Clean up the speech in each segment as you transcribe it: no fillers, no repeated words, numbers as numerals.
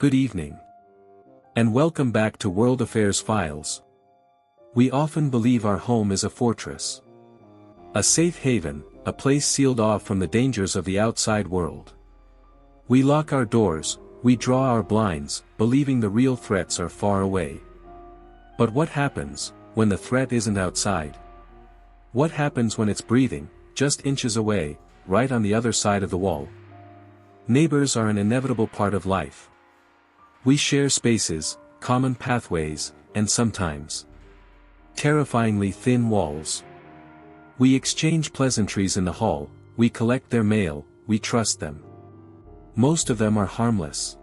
Good evening. And welcome back to World Affairs Files. We often believe our home is a fortress. A safe haven, a place sealed off from the dangers of the outside world. We lock our doors, we draw our blinds, believing the real threats are far away. But what happens when the threat isn't outside? What happens when it's breathing, just inches away, right on the other side of the wall? Neighbors are an inevitable part of life. We share spaces, common pathways, and sometimes terrifyingly thin walls. We exchange pleasantries in the hall, we collect their mail, we trust them. Most of them are harmless.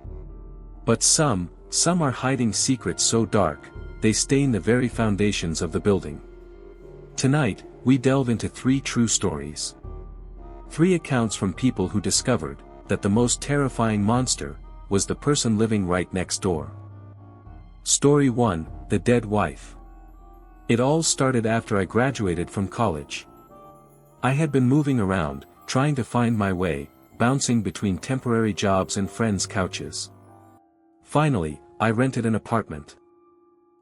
But some are hiding secrets so dark, they stain the very foundations of the building. Tonight, we delve into 3 true stories. 3 accounts from people who discovered that the most terrifying monster was the person living right next door. Story 1, The Dead Wife. It all started after I graduated from college. I had been moving around, trying to find my way, bouncing between temporary jobs and friends' couches. Finally, I rented an apartment.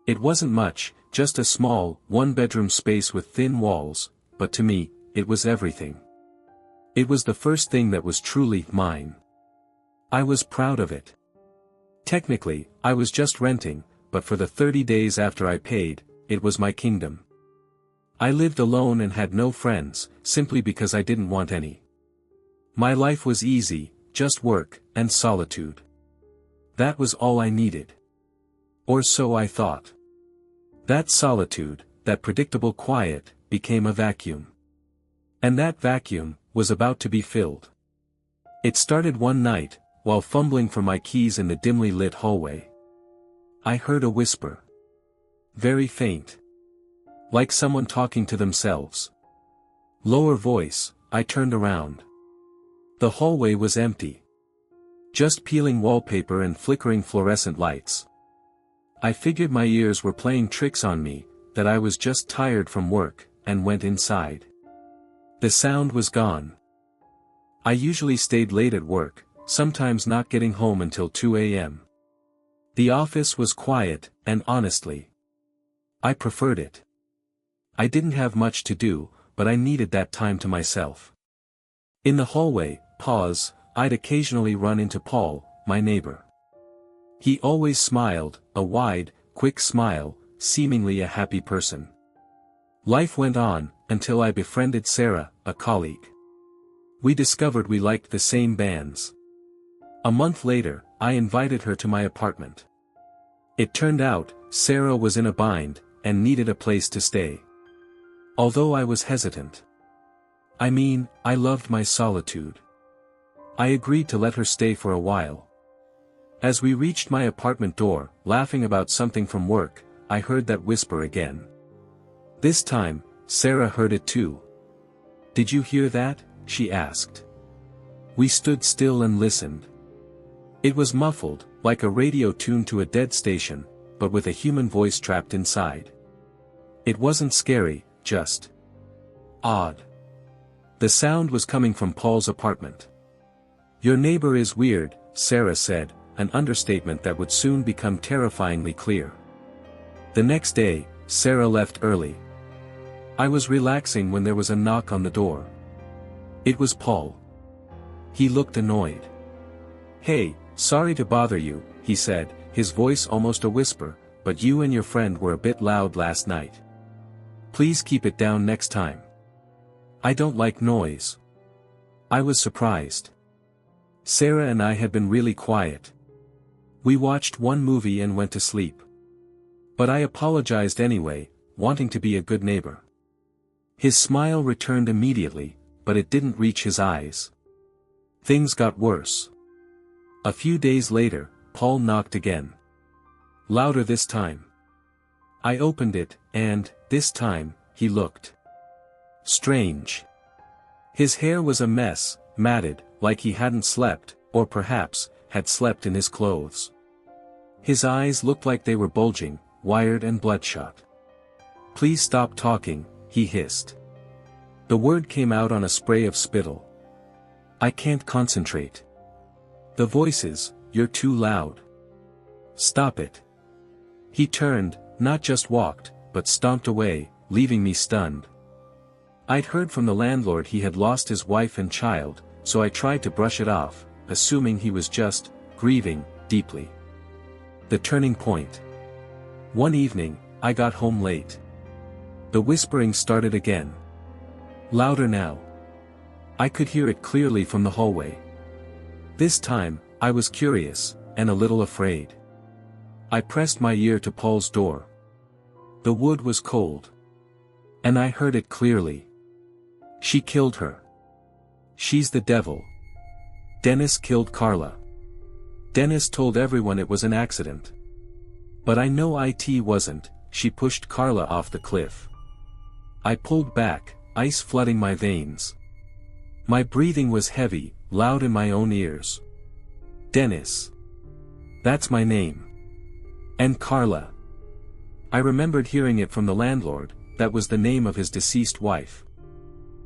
It wasn't much, just a small, 1-bedroom space with thin walls, but to me, it was everything. It was the first thing that was truly mine. I was proud of it. Technically, I was just renting, but for the 30 days after I paid, it was my kingdom. I lived alone and had no friends, simply because I didn't want any. My life was easy, just work, and solitude. That was all I needed. Or so I thought. That solitude, that predictable quiet, became a vacuum. And that vacuum was about to be filled. It started one night, while fumbling for my keys in the dimly lit hallway. I heard a whisper. Very faint. Like someone talking to themselves. Lower voice, I turned around. The hallway was empty. Just peeling wallpaper and flickering fluorescent lights. I figured my ears were playing tricks on me, that I was just tired from work, and went inside. The sound was gone. I usually stayed late at work, sometimes not getting home until 2 a.m. The office was quiet, and honestly, I preferred it. I didn't have much to do, but I needed that time to myself. In the hallway, I'd occasionally run into Paul, my neighbor. He always smiled, a wide, quick smile, seemingly a happy person. Life went on, until I befriended Sarah, a colleague. We discovered we liked the same bands. A month later, I invited her to my apartment. It turned out, Sarah was in a bind, and needed a place to stay. Although I was hesitant. I loved my solitude. I agreed to let her stay for a while. As we reached my apartment door, laughing about something from work, I heard that whisper again. This time, Sarah heard it too. "Did you hear that?" she asked. We stood still and listened. It was muffled, like a radio tuned to a dead station, but with a human voice trapped inside. It wasn't scary, just odd. The sound was coming from Paul's apartment. "Your neighbor is weird," Sarah said, an understatement that would soon become terrifyingly clear. The next day, Sarah left early. I was relaxing when there was a knock on the door. It was Paul. He looked annoyed. "Hey, sorry to bother you," he said, his voice almost a whisper, "but you and your friend were a bit loud last night. Please keep it down next time." "I don't like noise." I was surprised. Sarah and I had been really quiet. We watched one movie and went to sleep. But I apologized anyway, wanting to be a good neighbor. His smile returned immediately, but it didn't reach his eyes. Things got worse. A few days later, Paul knocked again. Louder this time. I opened it, and, this time, he looked strange. His hair was a mess, matted, like he hadn't slept, or perhaps, had slept in his clothes. His eyes looked like they were bulging, wired and bloodshot. "Please stop talking," he hissed. The word came out on a spray of spittle. "I can't concentrate." The voices, "You're too loud." Stop it." He turned, not just walked, but stomped away, leaving me stunned. I'd heard from the landlord he had lost his wife and child, so I tried to brush it off, assuming he was just grieving deeply. The turning point. One evening, I got home late. The whispering started again. Louder now. I could hear it clearly from the hallway. This time, I was curious, and a little afraid. I pressed my ear to Paul's door. The wood was cold. And I heard it clearly. "She killed her. She's the devil. Dennis killed Carla. Dennis told everyone it was an accident. But I know it wasn't. She pushed Carla off the cliff." I pulled back, ice flooding my veins. My breathing was heavy, loud in my own ears. Dennis. That's my name. And Carla. I remembered hearing it from the landlord. That was the name of his deceased wife.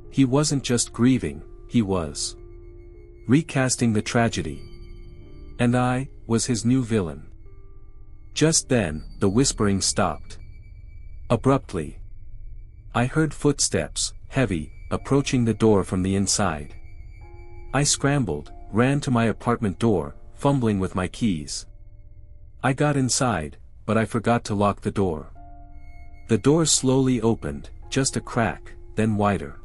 He wasn't just grieving, he was recasting the tragedy. And I was his new villain. Just then, the whispering stopped. Abruptly. I heard footsteps, heavy, approaching the door from the inside. I scrambled, ran to my apartment door, fumbling with my keys. I got inside, but I forgot to lock the door. The door slowly opened, just a crack, then wider.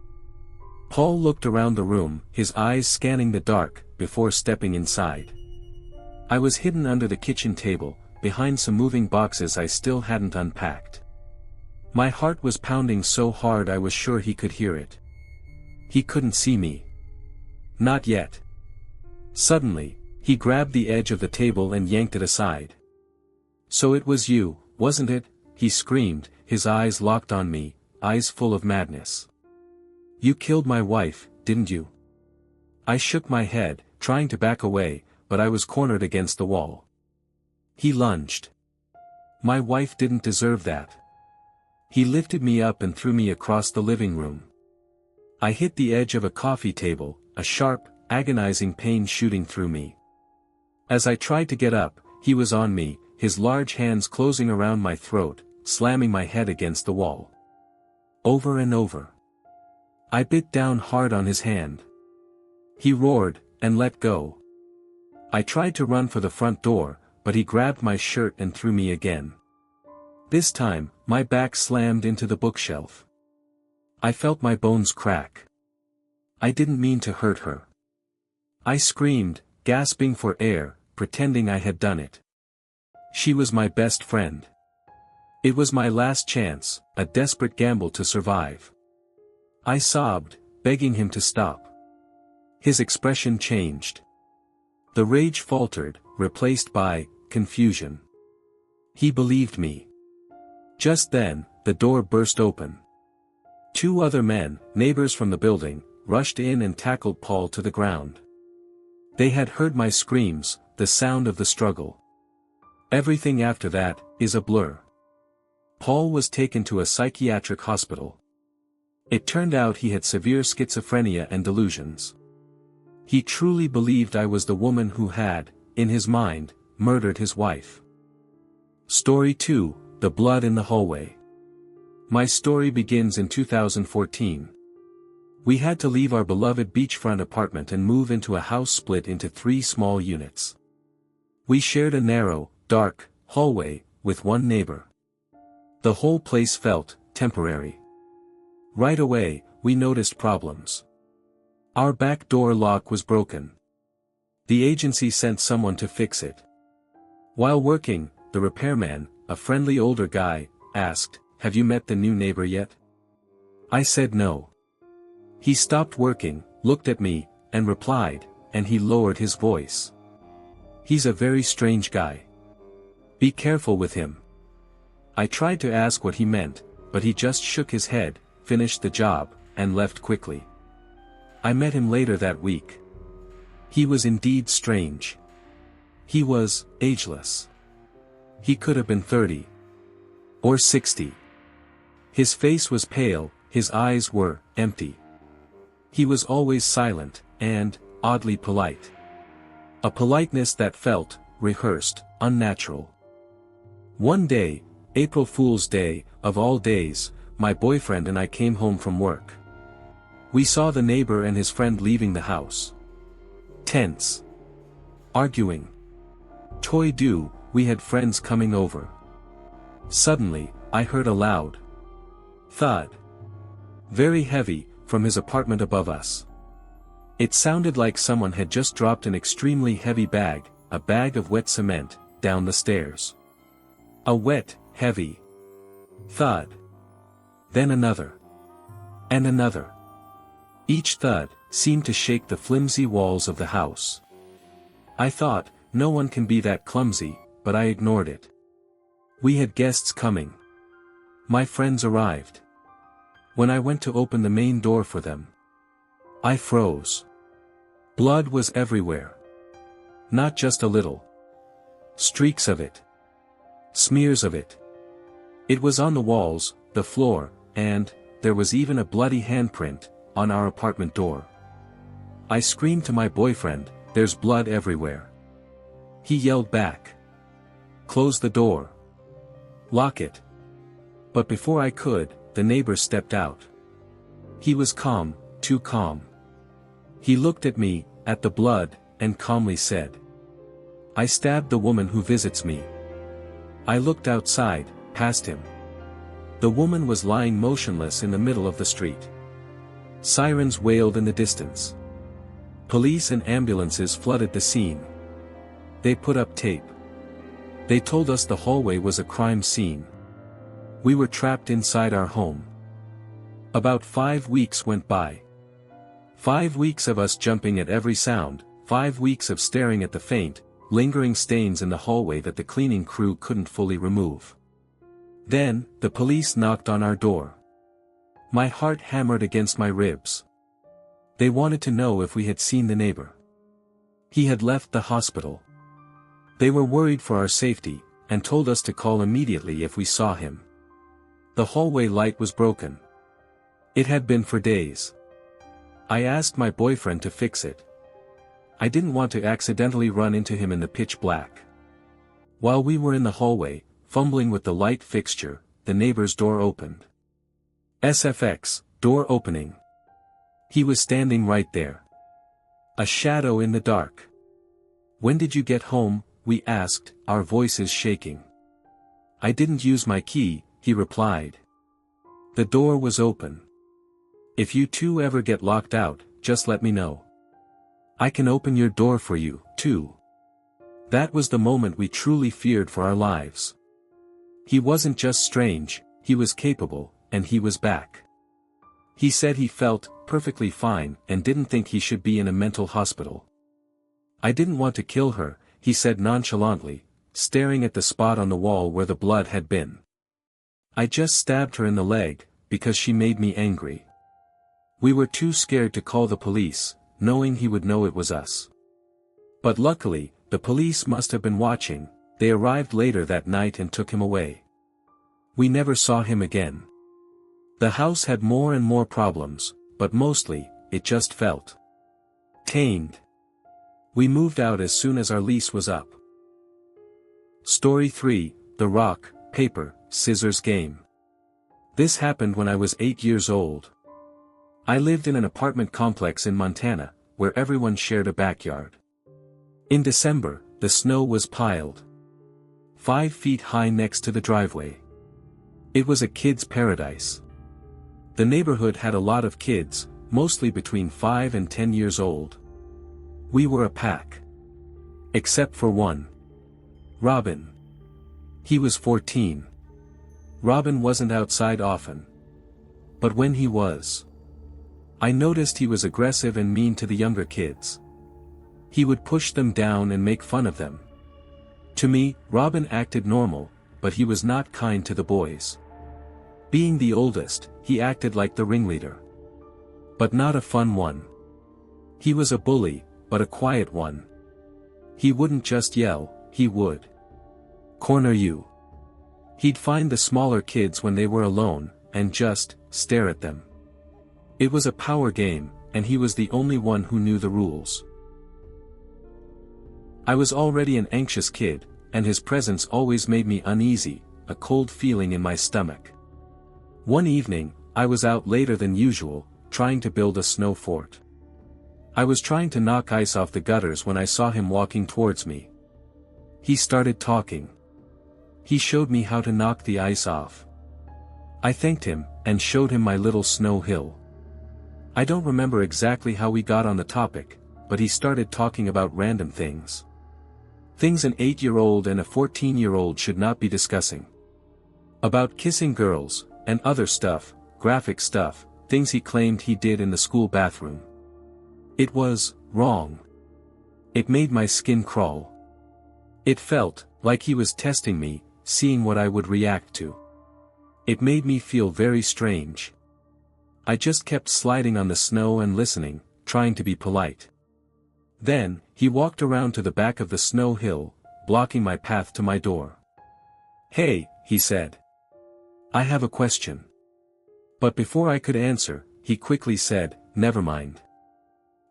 Paul looked around the room, his eyes scanning the dark, before stepping inside. I was hidden under the kitchen table, behind some moving boxes I still hadn't unpacked. My heart was pounding so hard I was sure he could hear it. He couldn't see me. Not yet. Suddenly, he grabbed the edge of the table and yanked it aside. "So it was you, wasn't it?" he screamed, his eyes locked on me, eyes full of madness. "You killed my wife, didn't you?" I shook my head, trying to back away, but I was cornered against the wall. He lunged. "My wife didn't deserve that." He lifted me up and threw me across the living room. I hit the edge of a coffee table, a sharp, agonizing pain shooting through me. As I tried to get up, he was on me, his large hands closing around my throat, slamming my head against the wall. Over and over. I bit down hard on his hand. He roared, and let go. I tried to run for the front door, but he grabbed my shirt and threw me again. This time, my back slammed into the bookshelf. I felt my bones crack. I didn't mean to hurt her. I screamed, gasping for air, pretending I had done it. She was my best friend. It was my last chance, a desperate gamble to survive. I sobbed, begging him to stop. His expression changed. The rage faltered, replaced by confusion. He believed me. Just then, the door burst open. Two other men, neighbors from the building, rushed in and tackled Paul to the ground. They had heard my screams, the sound of the struggle. Everything after that is a blur. Paul was taken to a psychiatric hospital. It turned out he had severe schizophrenia and delusions. He truly believed I was the woman who had, in his mind, murdered his wife. Story 2, The Blood in the Hallway. My story begins in 2014. We had to leave our beloved beachfront apartment and move into a house split into 3 small units. We shared a narrow, dark, hallway, with one neighbor. The whole place felt temporary. Right away, we noticed problems. Our back door lock was broken. The agency sent someone to fix it. While working, the repairman, a friendly older guy, asked, "Have you met the new neighbor yet?" I said no. He stopped working, looked at me, and replied, and he lowered his voice. "He's a very strange guy. Be careful with him." I tried to ask what he meant, but he just shook his head, finished the job, and left quickly. I met him later that week. He was indeed strange. He was ageless. He could have been 30. Or 60. His face was pale, his eyes were empty. He was always silent, and oddly polite. A politeness that felt rehearsed, unnatural. One day, April Fool's Day, of all days, my boyfriend and I came home from work. We saw the neighbor and his friend leaving the house. Tense. Arguing. Toy-do, we had friends coming over. Suddenly, I heard a loud thud. Very heavy, from his apartment above us. It sounded like someone had just dropped an extremely heavy bag, a bag of wet cement, down the stairs. A wet, heavy thud. Then another. And another. Each thud seemed to shake the flimsy walls of the house. I thought, no one can be that clumsy, but I ignored it. We had guests coming. My friends arrived. When I went to open the main door for them, I froze. Blood was everywhere. Not just a little. Streaks of it. Smears of it. It was on the walls, the floor, and there was even a bloody handprint on our apartment door. I screamed to my boyfriend, "There's blood everywhere." He yelled back, "Close the door. Lock it." But before I could, the neighbor stepped out. He was calm, too calm. He looked at me, at the blood, and calmly said, "I stabbed the woman who visits me." I looked outside, past him. The woman was lying motionless in the middle of the street. Sirens wailed in the distance. Police and ambulances flooded the scene. They put up tape. They told us the hallway was a crime scene. We were trapped inside our home. About 5 weeks went by. 5 weeks of us jumping at every sound, 5 weeks of staring at the faint, lingering stains in the hallway that the cleaning crew couldn't fully remove. Then, the police knocked on our door. My heart hammered against my ribs. They wanted to know if we had seen the neighbor. He had left the hospital. They were worried for our safety, and told us to call immediately if we saw him. The hallway light was broken. It had been for days. I asked my boyfriend to fix it. I didn't want to accidentally run into him in the pitch black. While we were in the hallway, fumbling with the light fixture, the neighbor's door opened. SFX, door opening. He was standing right there. A shadow in the dark. "When did you get home?" we asked, our voices shaking. "I didn't use my key," he replied. The door was open. "If you two ever get locked out, just let me know. I can open your door for you, too." That was the moment we truly feared for our lives. He wasn't just strange, he was capable, and he was back. He said he felt perfectly fine and didn't think he should be in a mental hospital. "I didn't want to kill her," he said nonchalantly, staring at the spot on the wall where the blood had been. "I just stabbed her in the leg, because she made me angry." We were too scared to call the police, knowing he would know it was us. But luckily, the police must have been watching. They arrived later that night and took him away. We never saw him again. The house had more and more problems, but mostly, it just felt tamed. We moved out as soon as our lease was up. Story 3, The Rock, Paper, Scissors Game. This happened when I was 8 years old. I lived in an apartment complex in Montana, where everyone shared a backyard. In December, the snow was piled 5 feet high next to the driveway. It was a kid's paradise. The neighborhood had a lot of kids, mostly between 5 and 10 years old. We were a pack. Except for one. Robin. He was 14. Robin wasn't outside often. But when he was, I noticed he was aggressive and mean to the younger kids. He would push them down and make fun of them. To me, Robin acted normal, but he was not kind to the boys. Being the oldest, he acted like the ringleader. But not a fun one. He was a bully, but a quiet one. He wouldn't just yell, he would corner you. He'd find the smaller kids when they were alone, and just stare at them. It was a power game, and he was the only one who knew the rules. I was already an anxious kid, and his presence always made me uneasy, a cold feeling in my stomach. One evening, I was out later than usual, trying to build a snow fort. I was trying to knock ice off the gutters when I saw him walking towards me. He started talking. He showed me how to knock the ice off. I thanked him, and showed him my little snow hill. I don't remember exactly how we got on the topic, but he started talking about random things. Things an 8-year-old and a 14-year-old should not be discussing. About kissing girls, and other stuff, graphic stuff, things he claimed he did in the school bathroom. It was wrong. It made my skin crawl. It felt like he was testing me, seeing what I would react to. It made me feel very strange. I just kept sliding on the snow and listening, trying to be polite. Then, he walked around to the back of the snow hill, blocking my path to my door. "Hey," he said. "I have a question." But before I could answer, he quickly said, "Never mind."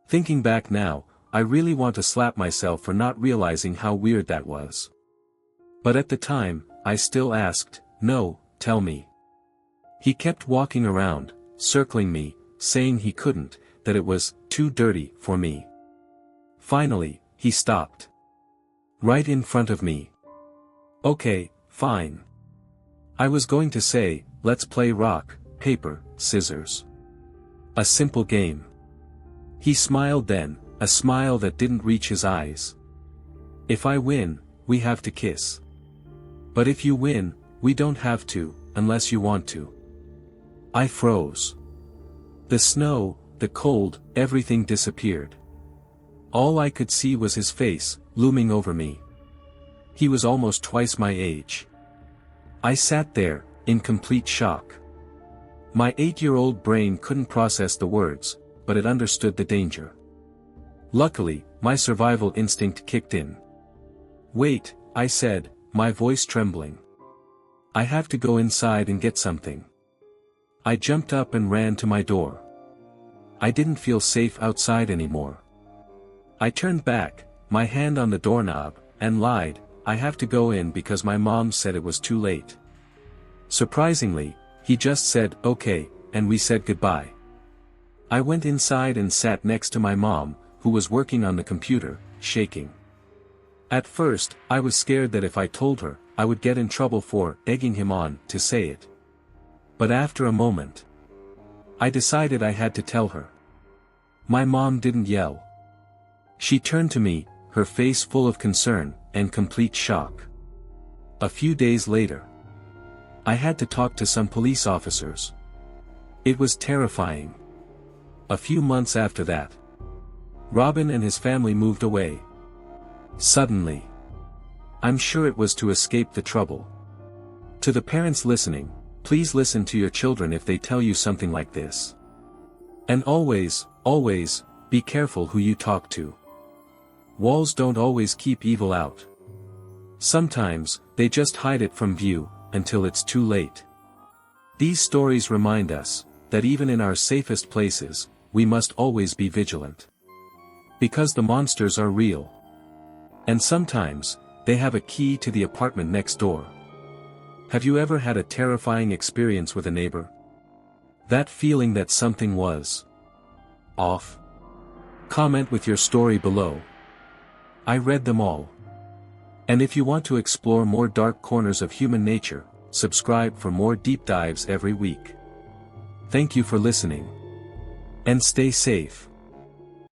Thinking back now, I really want to slap myself for not realizing how weird that was. But at the time, I still asked, "No, tell me." He kept walking around, circling me, saying he couldn't, that it was too dirty for me. Finally, he stopped. Right in front of me. "Okay, fine." I was going to say, "Let's play rock, paper, scissors. A simple game." He smiled then, a smile that didn't reach his eyes. "If I win, we have to kiss. But if you win, we don't have to, unless you want to." I froze. The snow, the cold, everything disappeared. All I could see was his face, looming over me. He was almost twice my age. I sat there, in complete shock. My 8-year-old brain couldn't process the words, but it understood the danger. Luckily, my survival instinct kicked in. "Wait," I said, my voice trembling. "I have to go inside and get something." I jumped up and ran to my door. I didn't feel safe outside anymore. I turned back, my hand on the doorknob, and lied, "I have to go in because my mom said it was too late." Surprisingly, he just said, "Okay," and we said goodbye. I went inside and sat next to my mom, who was working on the computer, shaking. At first, I was scared that if I told her, I would get in trouble for egging him on to say it. But after a moment, I decided I had to tell her. My mom didn't yell. She turned to me, her face full of concern, and complete shock. A few days later, I had to talk to some police officers. It was terrifying. A few months after that, Robin and his family moved away. Suddenly. I'm sure it was to escape the trouble. To the parents listening, please listen to your children if they tell you something like this. And always, always, be careful who you talk to. Walls don't always keep evil out. Sometimes, they just hide it from view, until it's too late. These stories remind us, that even in our safest places, we must always be vigilant. Because the monsters are real. And sometimes, they have a key to the apartment next door. Have you ever had a terrifying experience with a neighbor? That feeling that something was off? Comment with your story below. I read them all. And if you want to explore more dark corners of human nature, subscribe for more deep dives every week. Thank you for listening. And stay safe.